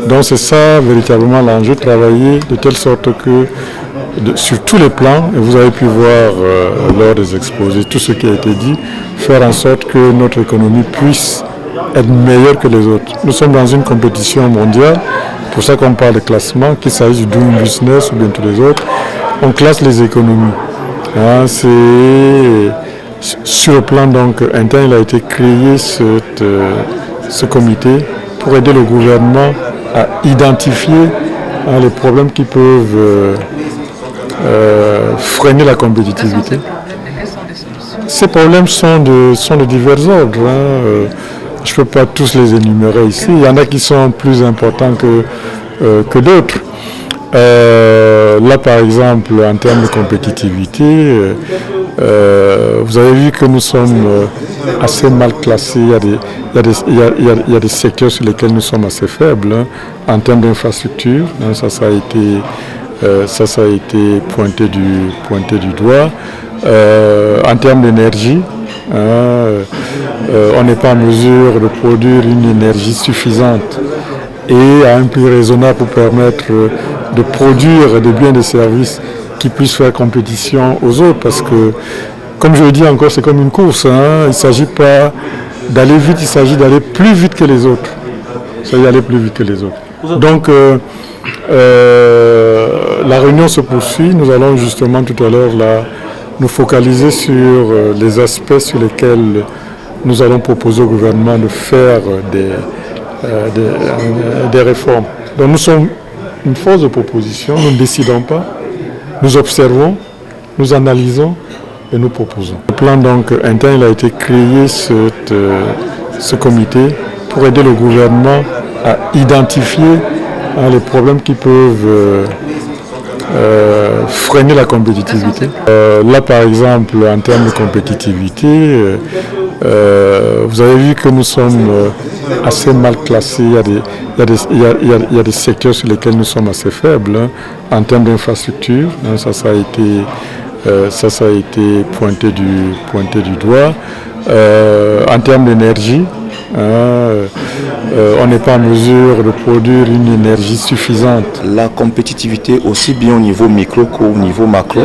Donc c'est ça véritablement l'enjeu, travailler de telle sorte que sur tous les plans, et vous avez pu voir lors des exposés tout ce qui a été dit, faire en sorte que notre économie puisse être meilleure que les autres. Nous sommes dans une compétition mondiale, pour ça qu'on parle de classement, qu'il s'agisse du Doing Business ou bien tous les autres, on classe les économies. Hein, sur le plan donc interne, il a été créé ce comité pour aider le gouvernement à identifier les problèmes qui peuvent freiner la compétitivité. Ces problèmes sont de divers ordres. Je ne peux pas tous les énumérer ici. Il y en a qui sont plus importants que d'autres. Là, par exemple, en termes de compétitivité, vous avez vu que nous sommes assez mal classés. Il y a des secteurs sur lesquels nous sommes assez faibles en termes d'infrastructure. Ça a été pointé du doigt. En termes d'énergie, on n'est pas en mesure de produire une énergie suffisante et à un prix raisonnable pour permettre de produire des biens et des services qui puissent faire compétition aux autres. Parce que, comme je le dis encore, c'est comme une course. Il ne s'agit pas d'aller vite, il s'agit d'aller plus vite que les autres. Donc, la réunion se poursuit. Nous allons justement tout à l'heure nous focaliser sur les aspects sur lesquels nous allons proposer au gouvernement de faire des réformes. Donc nous sommes une force de proposition, nous ne décidons pas, nous observons, nous analysons et nous proposons. Le plan donc interne, il a été créé ce comité pour aider le gouvernement à identifier les problèmes qui peuvent freiner la compétitivité. Là, par exemple, en termes de compétitivité, vous avez vu que nous sommes assez mal classés. Il y a des secteurs sur lesquels nous sommes assez faibles en termes d'infrastructure. Ça a été pointé du doigt. En termes d'énergie, on n'est pas en mesure de produire une énergie suffisante. La compétitivité, aussi bien au niveau micro qu'au niveau macro,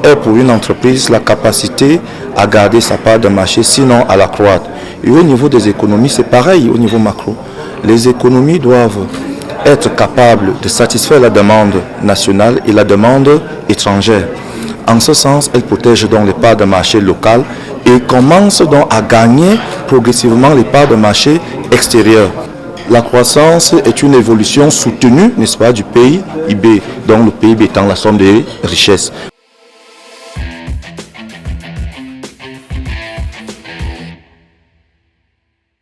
est pour une entreprise la capacité à garder sa part de marché, sinon à l'accroître. Et au niveau des économies, c'est pareil au niveau macro. Les économies doivent être capables de satisfaire la demande nationale et la demande étrangère. En ce sens, elles protègent donc les parts de marché locales et commencent donc à gagner progressivement les parts de marché extérieures. La croissance est une évolution soutenue, n'est-ce pas, du PIB, donc le PIB étant la somme des richesses.